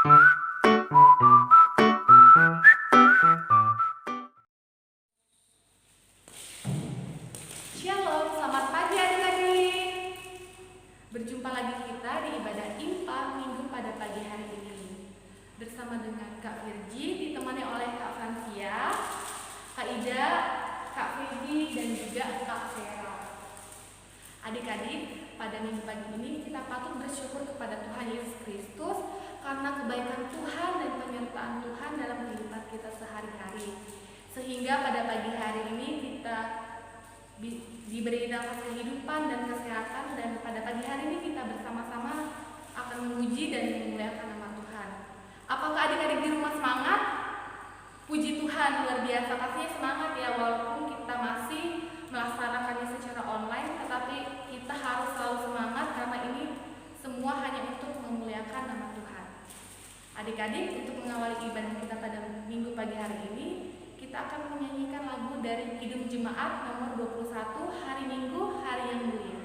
Shalom, selamat pagi adik-adik. Berjumpa lagi kita di ibadah IMPA Minggu pada pagi hari ini. Bersama dengan Kak Virgi, ditemani oleh Kak Francia, Kak Ida, Kak Feby, dan juga Kak Vera. Adik-adik, pada minggu pagi ini kita patut bersyukur kepada Tuhan Yesus Kristus karena kebaikan Tuhan dan penyertaan Tuhan dalam kehidupan kita sehari-hari. Sehingga pada pagi hari ini kita diberi nafas kehidupan dan kesehatan, dan pada pagi hari ini kita bersama-sama akan memuji dan memuliakan nama Tuhan. Apakah adik-adik di rumah semangat? Puji Tuhan, luar biasa, pastinya semangat ya, walaupun kita masih melaksanakannya secara online, tetapi kita harus selalu semangat karena ini semua hanya untuk memuliakan nama Tuhan. Adik-adik, untuk mengawali ibadah kita pada minggu pagi hari ini, kita akan menyanyikan lagu dari Kidung Jemaat nomor 21, Hari Minggu, Hari yang Mulia.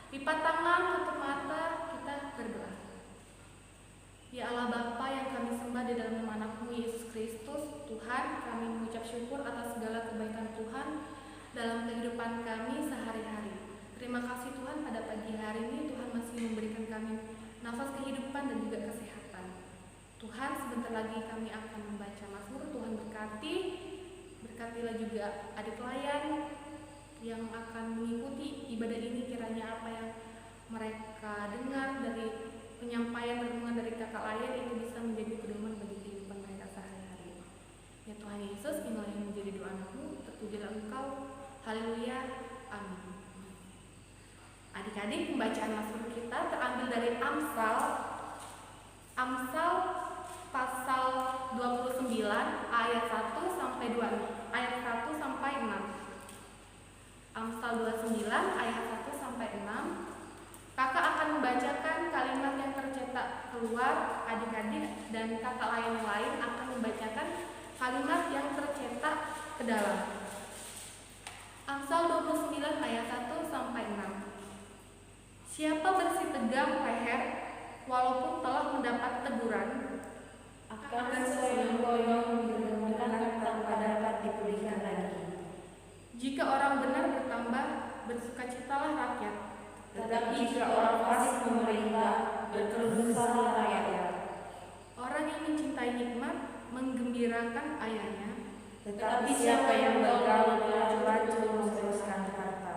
Lipat tangan, tutup mata, kita berdoa. Ya Allah Bapa yang kami sembah di dalam nama Anak-Mu Yesus Kristus, Tuhan, kami mengucap syukur atas segala kebaikan Tuhan dalam kehidupan kami sehari-hari. Terima kasih Tuhan, pada pagi hari ini Tuhan masih memberikan kami nafas kehidupan dan juga kesehatan. Tuhan, sebentar lagi kami akan membaca Mazmur. Tuhan berkatilah juga adik pelayan yang akan mengikuti ibadah ini, kiranya apa yang mereka dengar dari penyampaian renungan dari kakak layan itu bisa menjadi pedoman bagi kehidupan mereka sehari-hari. Ya Tuhan Yesus, inilah yang menjadi doa Anak-Mu, terpujilah Engkau, haleluya, amin. Adik-adik, pembacaan Mazmur kita terambil dari Amsal pasal 29 ayat 1 sampai 2, ayat 1 sampai 6. Amsal 29 ayat 1 sampai 6. Kakak akan membacakan kalimat yang tercetak keluar, adik-adik dan kakak lain akan membacakan kalimat yang tercetak ke dalam. Amsal 29 ayat 1 sampai 6. Siapa bersih tegang leher walaupun telah mendapat teguran, akan segoyang-goyang direnungkan tanpa dapat dipulihkan lagi. Jika orang benar bertambah, bersukacitalah rakyat. Tetapi jika orang fasik memerintah, berkeluh kesahlah rakyat. Orang yang mencintai nikmat menggembirakan ayahnya, Tetapi siapa yang bergaul dengan racun meneruskan harta.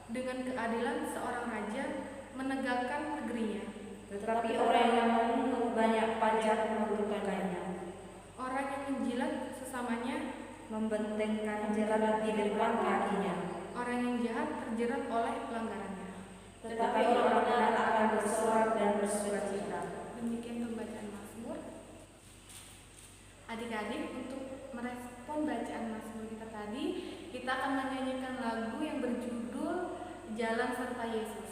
Dengan keadilan seorang raja menegakkan negerinya. Tetapi orang yang memungut banyak pajak merugikannya. Orang yang menjilat sesamanya Membentengkan jerat di depan kakinya. Orang yang jahat terjerat oleh pelanggarannya. Tetapi orang benar akan bersorak dan bersukacita. Demikian pembacaan Mazmur. Adik-adik, untuk merespon bacaan Mazmur kita tadi, kita akan menyanyikan lagu yang berjudul Jalan Serta Yesus.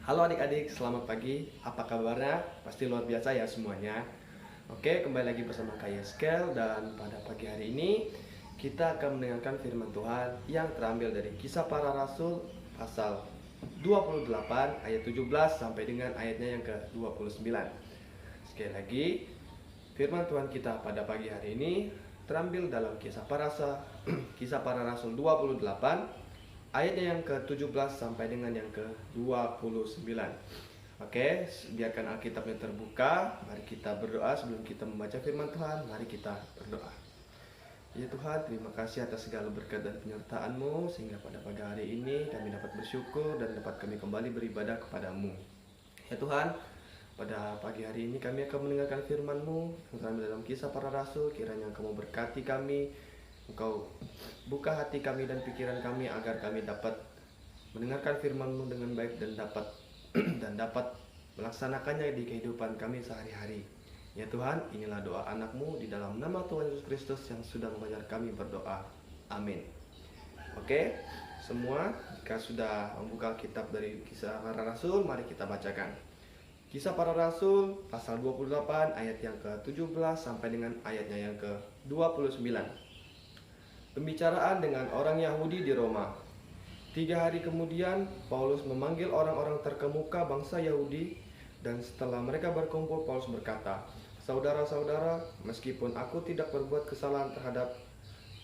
Halo adik-adik, selamat pagi. Apa kabarnya? Pasti luar biasa ya semuanya. Oke, kembali lagi bersama Kak Yeskel. Dan pada pagi hari ini kita akan mendengarkan firman Tuhan yang terambil dari Kisah Para Rasul pasal 28 ayat 17 sampai dengan ayatnya yang ke-29. Sekali lagi, firman Tuhan kita pada pagi hari ini terambil dalam Kisah Para Rasul 28 ayatnya yang ke-17 sampai dengan yang ke-29. Oke, biarkan Alkitabnya terbuka. Mari kita berdoa sebelum kita membaca firman Tuhan. Mari kita berdoa. Ya Tuhan, terima kasih atas segala berkat dan penyertaan-Mu, sehingga pada pagi hari ini kami dapat bersyukur dan dapat kami kembali beribadah kepada-Mu. Ya Tuhan, pada pagi hari ini kami akan mendengarkan firman-Mu yang terambil dalam Kisah Para Rasul. Kiranya Engkau memberkati kami, Engkau buka hati kami dan pikiran kami agar kami dapat mendengarkan firman-Mu dengan baik dan dapat melaksanakannya di kehidupan kami sehari-hari. Ya Tuhan, inilah doa anak-Mu di dalam nama Tuhan Yesus Kristus yang sudah mengajar kami berdoa. Amin. Oke, semua jika sudah membuka kitab dari Kisah Para Rasul, mari kita bacakan. Kisah Para Rasul pasal 28 ayat yang ke-17 sampai dengan ayatnya yang ke-29. Pembicaraan dengan orang Yahudi di Roma. 3 hari kemudian, Paulus memanggil orang-orang terkemuka bangsa Yahudi, dan setelah mereka berkumpul, Paulus berkata, "Saudara-saudara, meskipun aku tidak berbuat kesalahan terhadap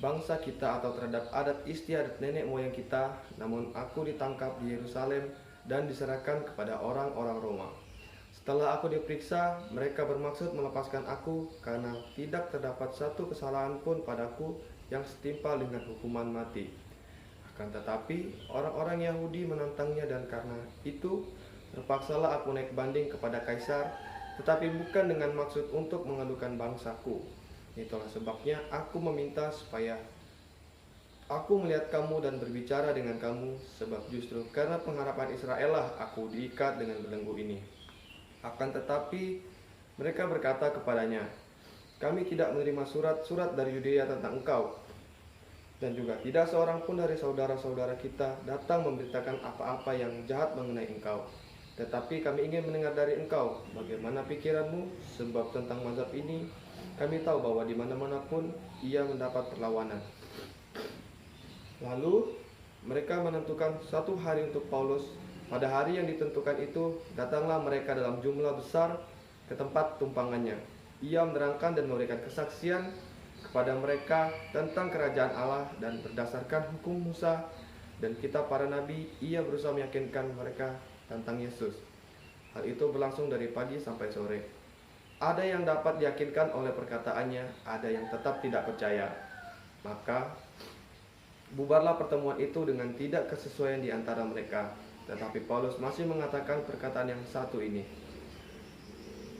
bangsa kita atau terhadap adat istiadat nenek moyang kita, namun aku ditangkap di Yerusalem dan diserahkan kepada orang-orang Roma. Setelah aku diperiksa, mereka bermaksud melepaskan aku karena tidak terdapat satu kesalahan pun padaku yang setimpal dengan hukuman mati. Akan tetapi orang-orang Yahudi menantangnya, dan karena itu Terpaksalah aku naik banding kepada kaisar, tetapi bukan dengan maksud untuk mengadukan bangsaku. Itulah sebabnya aku meminta supaya aku melihat kamu dan berbicara dengan kamu, sebab justru karena pengharapan Israel lah aku diikat dengan belenggu ini. Akan tetapi mereka berkata kepadanya, kami tidak menerima surat-surat dari Yudea tentang engkau, dan juga tidak seorang pun dari saudara-saudara kita datang memberitakan apa-apa yang jahat mengenai engkau. Tetapi kami ingin mendengar dari engkau bagaimana pikiranmu, sebab tentang mazhab ini kami tahu bahwa di mana-mana pun ia mendapat perlawanan. Lalu mereka menentukan satu hari untuk Paulus. Pada hari yang ditentukan itu, datanglah mereka dalam jumlah besar ke tempat tumpangannya. Ia menerangkan dan memberikan kesaksian kepada mereka tentang kerajaan Allah, dan berdasarkan hukum Musa dan kitab para nabi, ia berusaha meyakinkan mereka tentang Yesus. Hal itu berlangsung dari pagi sampai sore. Ada yang dapat diyakinkan oleh perkataannya, ada yang tetap tidak percaya. Maka bubarlah pertemuan itu dengan tidak kesesuaian di antara mereka. Tetapi Paulus masih mengatakan perkataan yang satu ini.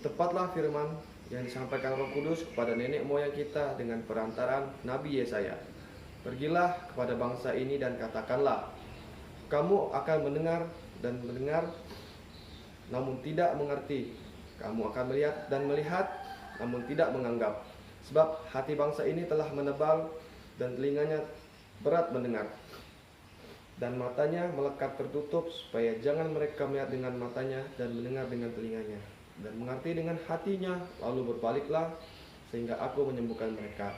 Tepatlah firman yang disampaikan Roh Kudus kepada nenek moyang kita dengan perantaraan Nabi Yesaya. Pergilah kepada bangsa ini dan katakanlah, kamu akan mendengar dan mendengar, namun tidak mengerti. Kamu akan melihat dan melihat, namun tidak menganggap. Sebab hati bangsa ini telah menebal dan telinganya berat mendengar, dan matanya melekat tertutup, supaya jangan mereka melihat dengan matanya dan mendengar dengan telinganya, dan mengerti dengan hatinya, lalu berbaliklah, sehingga aku menyembuhkan mereka.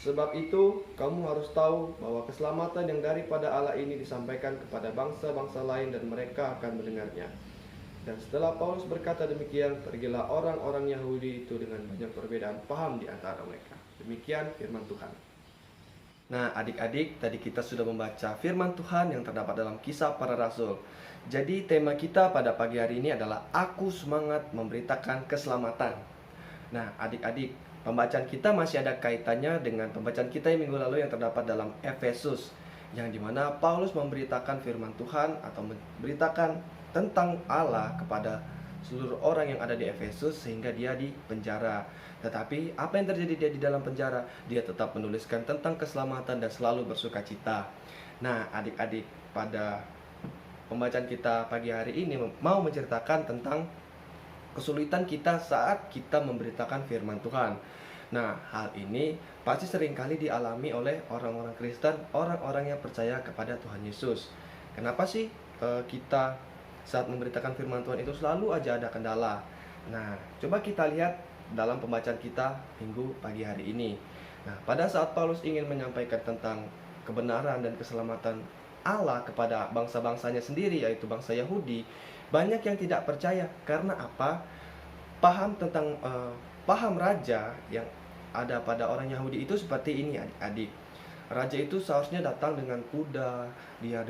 Sebab itu kamu harus tahu bahwa keselamatan yang daripada Allah ini disampaikan kepada bangsa-bangsa lain, dan mereka akan mendengarnya. Dan setelah Paulus berkata demikian, pergilah orang-orang Yahudi itu dengan banyak perbedaan paham di antara mereka. Demikian firman Tuhan. Nah, adik-adik, tadi kita sudah membaca firman Tuhan yang terdapat dalam Kisah Para Rasul. Jadi tema kita pada pagi hari ini adalah Aku Semangat Memberitakan Keselamatan. Nah, adik-adik, pembacaan kita masih ada kaitannya dengan pembacaan kita yang minggu lalu yang terdapat dalam Efesus, yang dimana Paulus memberitakan firman Tuhan atau memberitakan tentang Allah kepada seluruh orang yang ada di Efesus, sehingga dia di penjara. Tetapi apa yang terjadi dia di dalam penjara? Dia tetap menuliskan tentang keselamatan dan selalu bersukacita. Nah, adik-adik, pada pembacaan kita pagi hari ini mau menceritakan tentang kesulitan kita saat kita memberitakan firman Tuhan. Nah, hal ini pasti seringkali dialami oleh orang-orang Kristen, orang-orang yang percaya kepada Tuhan Yesus. Kenapa sih kita saat memberitakan firman Tuhan itu selalu aja ada kendala? Nah, coba kita lihat dalam pembacaan kita minggu pagi hari ini. Nah, pada saat Paulus ingin menyampaikan tentang kebenaran dan keselamatan Allah kepada bangsa-bangsanya sendiri, yaitu bangsa Yahudi, banyak yang tidak percaya. Karena apa? Paham tentang paham raja yang ada pada orang Yahudi itu seperti ini, adik-adik. Raja itu seharusnya datang dengan kuda, dia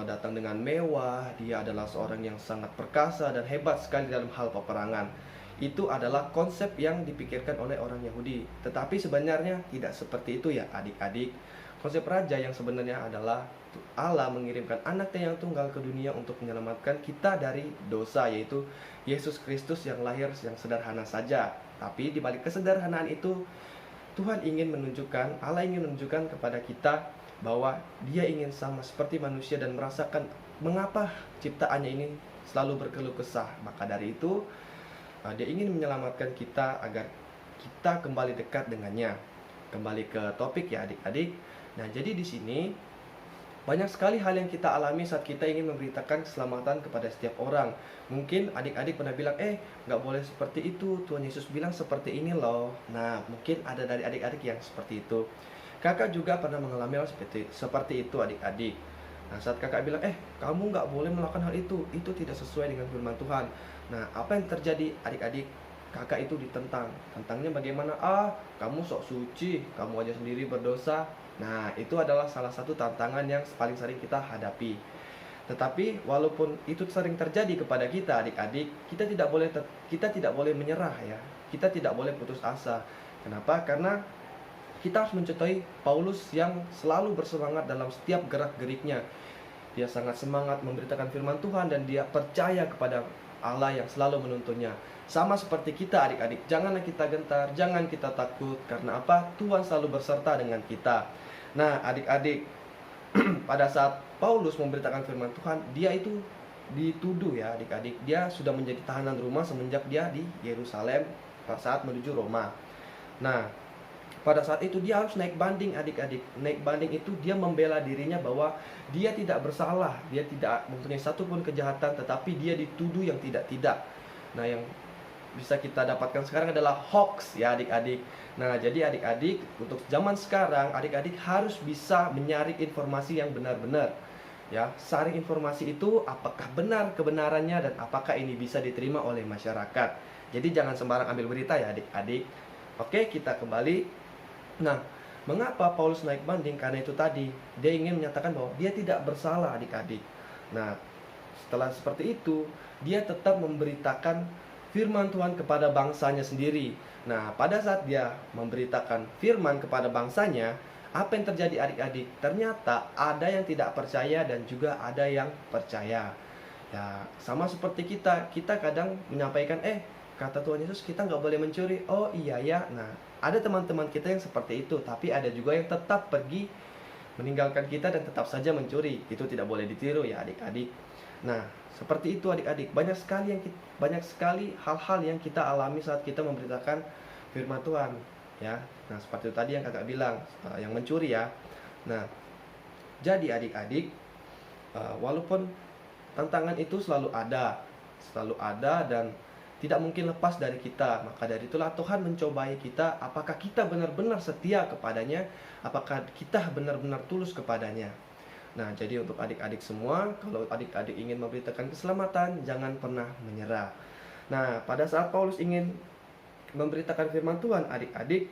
datang dengan mewah, dia adalah seorang yang sangat perkasa dan hebat sekali dalam hal peperangan. Itu adalah konsep yang dipikirkan oleh orang Yahudi. Tetapi sebenarnya tidak seperti itu ya adik-adik. Konsep raja yang sebenarnya adalah Allah mengirimkan anaknya yang tunggal ke dunia untuk menyelamatkan kita dari dosa, yaitu Yesus Kristus yang lahir yang sederhana saja. Tapi di balik kesederhanaan itu, Allah ingin menunjukkan kepada kita bahwa dia ingin sama seperti manusia dan merasakan mengapa ciptaannya ini selalu berkeluh kesah. Maka dari itu dia ingin menyelamatkan kita agar kita kembali dekat dengannya. Kembali ke topik ya adik-adik. Nah, jadi di sini banyak sekali hal yang kita alami saat kita ingin memberitakan keselamatan kepada setiap orang. Mungkin adik-adik pernah bilang, nggak boleh seperti itu, Tuhan Yesus bilang seperti ini loh. Nah, mungkin ada dari adik-adik yang seperti itu. Kakak juga pernah mengalami hal seperti itu adik-adik. Nah, saat kakak bilang, kamu nggak boleh melakukan hal itu tidak sesuai dengan firman Tuhan. Nah, apa yang terjadi adik-adik? Kakak itu ditentang. Tentangnya bagaimana? Kamu sok suci, kamu aja sendiri berdosa. Nah, itu adalah salah satu tantangan yang paling sering kita hadapi. Tetapi walaupun itu sering terjadi kepada kita adik-adik, kita tidak boleh menyerah ya. Kita tidak boleh putus asa. Kenapa? Karena kita harus mencontohi Paulus yang selalu bersemangat dalam setiap gerak-geriknya. dia sangat semangat memberitakan firman Tuhan, dan dia percaya kepada Allah yang selalu menuntunnya. Sama seperti kita adik-adik, janganlah kita gentar, jangan kita takut. Karena apa? Tuhan selalu beserta dengan kita. Nah adik-adik, pada saat Paulus memberitakan firman Tuhan, dia itu dituduh ya adik-adik. Dia sudah menjadi tahanan rumah semenjak dia di Yerusalem saat menuju Roma. Nah pada saat itu dia harus naik banding adik-adik. Naik banding itu dia membela dirinya bahwa dia tidak bersalah, dia tidak mempunyai satupun kejahatan, tetapi dia dituduh yang tidak-tidak. Nah yang bisa kita dapatkan sekarang adalah hoax ya adik-adik. Nah jadi adik-adik, untuk zaman sekarang adik-adik harus bisa menyaring informasi yang benar-benar ya. Saring informasi itu apakah benar kebenarannya dan apakah ini bisa diterima oleh masyarakat. Jadi jangan sembarang ambil berita ya adik-adik. Oke, kita kembali. Nah mengapa Paulus naik banding? Karena itu tadi, dia ingin menyatakan bahwa dia tidak bersalah adik-adik. Nah setelah seperti itu, dia tetap memberitakan firman Tuhan kepada bangsanya sendiri. Nah pada saat dia memberitakan firman kepada bangsanya, apa yang terjadi adik-adik? Ternyata ada yang tidak percaya dan juga ada yang percaya. Ya sama seperti kita kadang menyampaikan kata Tuhan Yesus kita nggak boleh mencuri. Oh iya ya. Nah ada teman-teman kita yang seperti itu, tapi ada juga yang tetap pergi meninggalkan kita dan tetap saja mencuri. Itu tidak boleh ditiru ya adik-adik. Nah seperti itu adik-adik, banyak sekali hal-hal yang kita alami saat kita memberitakan firman Tuhan ya. Nah seperti itu tadi yang kakak bilang, yang mencuri ya. Nah jadi adik-adik, walaupun tantangan itu selalu ada dan tidak mungkin lepas dari kita, maka dari itulah Tuhan mencobai kita, apakah kita benar-benar setia kepadanya, apakah kita benar-benar tulus kepadanya. Nah jadi untuk adik-adik semua, kalau adik-adik ingin memberitakan keselamatan, jangan pernah menyerah. Nah pada saat Paulus ingin memberitakan firman Tuhan adik-adik,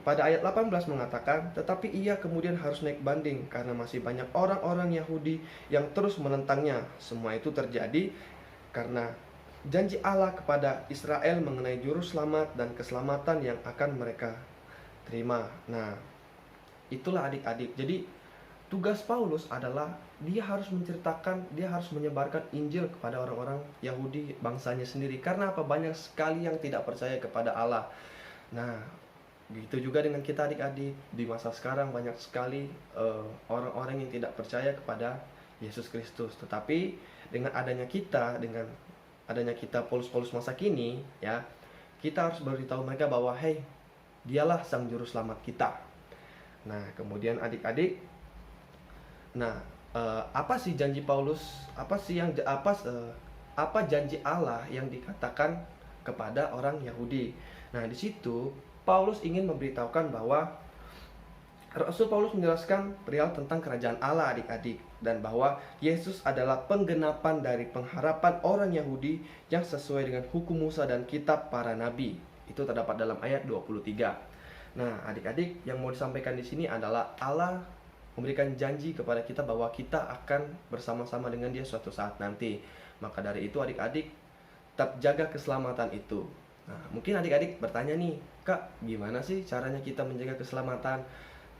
pada ayat 18 mengatakan, tetapi ia kemudian harus naik banding karena masih banyak orang-orang Yahudi yang terus menentangnya. Semua itu terjadi karena janji Allah kepada Israel mengenai juru selamat dan keselamatan yang akan mereka terima. Nah itulah adik-adik, jadi tugas Paulus adalah dia harus menceritakan, dia harus menyebarkan Injil kepada orang-orang Yahudi bangsanya sendiri. Karena apa? Banyak sekali yang tidak percaya kepada Allah. Nah begitu juga dengan kita adik-adik. Di masa sekarang banyak sekali orang-orang yang tidak percaya kepada Yesus Kristus. Tetapi dengan adanya kita Paulus masa kini ya, kita harus beritahu mereka bahwa dialah sang juru selamat kita. Nah kemudian adik-adik, apa sih janji Paulus? Apa janji Allah yang dikatakan kepada orang Yahudi? Nah di situ Paulus ingin memberitahukan bahwa Rasul Paulus menjelaskan perihal tentang kerajaan Allah adik-adik, dan bahwa Yesus adalah penggenapan dari pengharapan orang Yahudi yang sesuai dengan hukum Musa dan kitab para nabi. Itu terdapat dalam ayat 23. Nah adik-adik, yang mau disampaikan di sini adalah Allah memberikan janji kepada kita bahwa kita akan bersama-sama dengan Dia suatu saat nanti. Maka dari itu adik-adik, tetap jaga keselamatan itu. Nah mungkin adik-adik bertanya nih, Kak, gimana sih caranya kita menjaga keselamatan?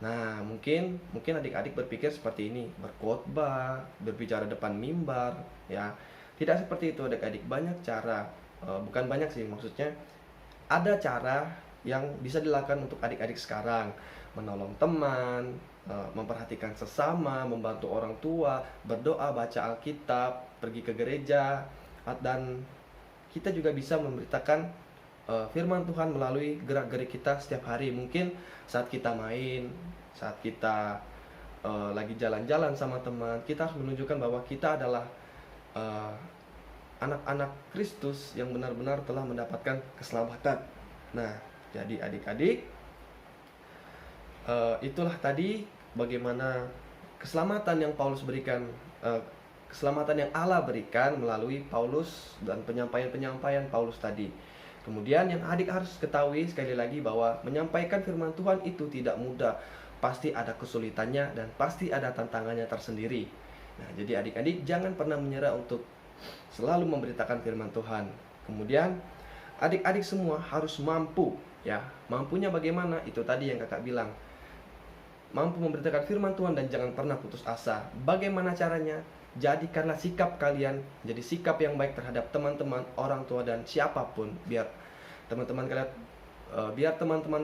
Nah mungkin adik-adik berpikir seperti ini, berkhotbah, berbicara depan mimbar ya. Tidak seperti itu adik-adik, banyak cara. Bukan banyak sih, maksudnya ada cara yang bisa dilakukan untuk adik-adik sekarang. Menolong teman, memperhatikan sesama, membantu orang tua, berdoa, baca Alkitab, pergi ke gereja, dan kita juga bisa memberitakan firman Tuhan melalui gerak-gerik kita setiap hari. Mungkin saat kita main, saat kita lagi jalan-jalan sama teman, kita harus menunjukkan bahwa kita adalah anak-anak Kristus yang benar-benar telah mendapatkan keselamatan. Nah jadi adik-adik, itulah tadi bagaimana keselamatan yang Paulus berikan, keselamatan yang Allah berikan melalui Paulus dan penyampaian Paulus tadi. Kemudian yang adik harus ketahui sekali lagi bahwa menyampaikan firman Tuhan itu tidak mudah. Pasti ada kesulitannya dan pasti ada tantangannya tersendiri. Nah jadi adik-adik jangan pernah menyerah untuk selalu memberitakan firman Tuhan. Kemudian adik-adik semua harus mampu ya. Mampunya bagaimana? Itu tadi yang kakak bilang. mampu memberitakan firman Tuhan dan jangan pernah putus asa. Bagaimana caranya? Jadikanlah sikap kalian jadi sikap yang baik terhadap teman-teman, orang tua dan siapapun, biar teman-teman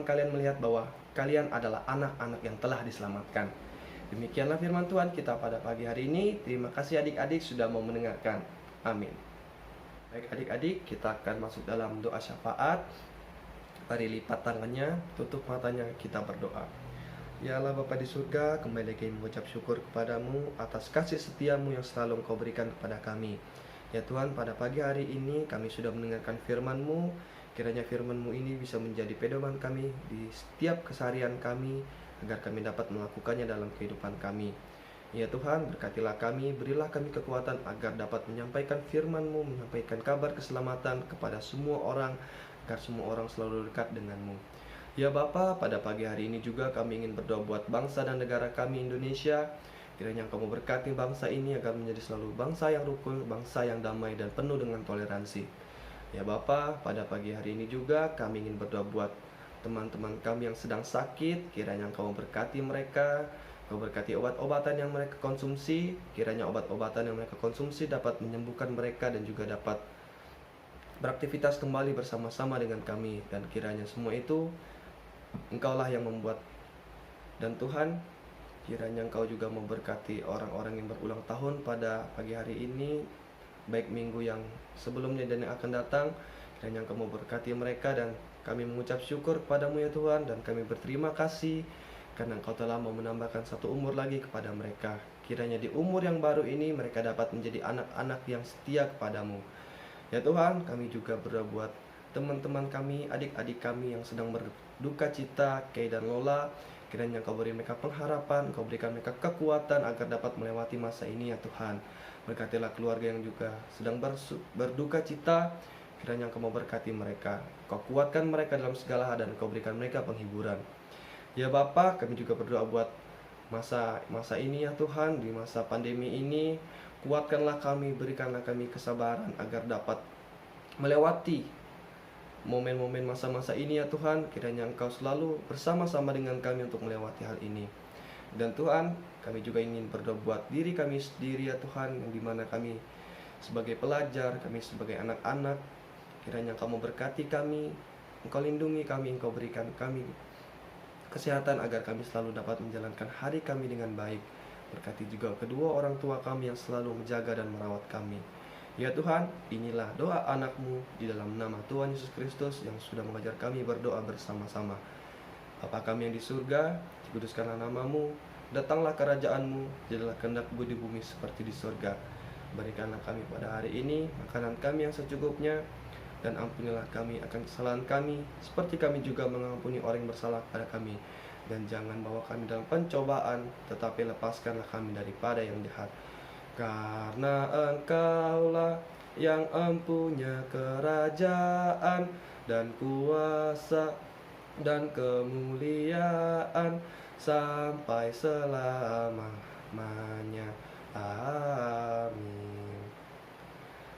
kalian melihat bahwa kalian adalah anak-anak yang telah diselamatkan. Demikianlah firman Tuhan kita pada pagi hari ini. Terima kasih adik-adik sudah mau mendengarkan. Amin. Baik adik-adik, kita akan masuk dalam doa syafaat. Mari lipat tangannya, tutup matanya, kita berdoa. Ya Allah Bapa di surga, kembali lagi mengucap syukur kepadamu atas kasih setiamu yang selalu Engkau berikan kepada kami. Ya Tuhan, pada pagi hari ini kami sudah mendengarkan firman-Mu. Kiranya firman-Mu ini bisa menjadi pedoman kami di setiap keseharian kami, agar kami dapat melakukannya dalam kehidupan kami. Ya Tuhan, berkatilah kami, berilah kami kekuatan agar dapat menyampaikan firman-Mu, menyampaikan kabar keselamatan kepada semua orang, agar semua orang selalu dekat dengan-Mu. Ya Bapa, pada pagi hari ini juga kami ingin berdoa buat bangsa dan negara kami Indonesia. Kiranya Kamu berkati bangsa ini agar menjadi selalu bangsa yang rukun, bangsa yang damai dan penuh dengan toleransi. Ya Bapa, pada pagi hari ini juga kami ingin berdoa buat teman-teman kami yang sedang sakit. Kiranya Kamu berkati mereka, Kamu berkati obat-obatan yang mereka konsumsi. Kiranya obat-obatan yang mereka konsumsi dapat menyembuhkan mereka dan juga dapat beraktivitas kembali bersama-sama dengan kami. Dan kiranya semua itu Engkaulah yang membuat. Dan Tuhan, kiranya Engkau juga memberkati orang-orang yang berulang tahun pada pagi hari ini, baik minggu yang sebelumnya dan yang akan datang. Kiranya Engkau memberkati mereka, dan kami mengucap syukur kepadamu ya Tuhan. Dan kami berterima kasih karena Engkau telah mau menambahkan satu umur lagi kepada mereka. Kiranya di umur yang baru ini mereka dapat menjadi anak-anak yang setia kepadamu. Ya Tuhan, kami juga berdoa buat teman-teman kami, adik-adik kami yang sedang berduka cita, Kay dan Lola. Kiranya Engkau beri mereka pengharapan, Engkau berikan mereka kekuatan agar dapat melewati masa ini ya Tuhan. Berkatilah keluarga yang juga sedang berduka cita. Kiranya Engkau mau berkati mereka, Engkau kuatkan mereka dalam segala hal, dan Engkau berikan mereka penghiburan. Ya Bapa, kami juga berdoa buat masa ini ya Tuhan, di masa pandemi ini. Kuatkanlah kami, berikanlah kami kesabaran agar dapat melewati momen-momen masa-masa ini ya Tuhan. Kiranya Engkau selalu bersama-sama dengan kami untuk melewati hal ini. Dan Tuhan, kami juga ingin berdoa buat diri kami sendiri ya Tuhan, yang dimana kami sebagai pelajar, kami sebagai anak-anak. Kiranya Engkau memberkati kami, Engkau lindungi kami, Engkau berikan kami kesehatan agar kami selalu dapat menjalankan hari kami dengan baik. Berkati juga kedua orang tua kami yang selalu menjaga dan merawat kami. Ya Tuhan, inilah doa anak-Mu di dalam nama Tuhan Yesus Kristus yang sudah mengajar kami berdoa bersama-sama. Bapa kami yang di surga, dikuduskanlah nama-Mu, datanglah kerajaan-Mu, jadilah kehendak-Mu di bumi seperti di surga. Berikanlah kami pada hari ini makanan kami yang secukupnya, dan ampunilah kami akan kesalahan kami, seperti kami juga mengampuni orang yang bersalah pada kami. Dan jangan bawa kami dalam pencobaan, tetapi lepaskanlah kami daripada yang jahat. Karena Engkaulah yang empunya kerajaan dan kuasa dan kemuliaan sampai selama-lamanya. Amin.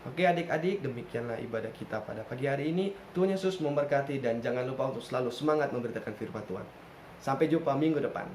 Oke adik-adik, demikianlah ibadah kita pada pagi hari ini. Tuhan Yesus memberkati, dan jangan lupa untuk selalu semangat memberitakan firman Tuhan. Sampai jumpa minggu depan.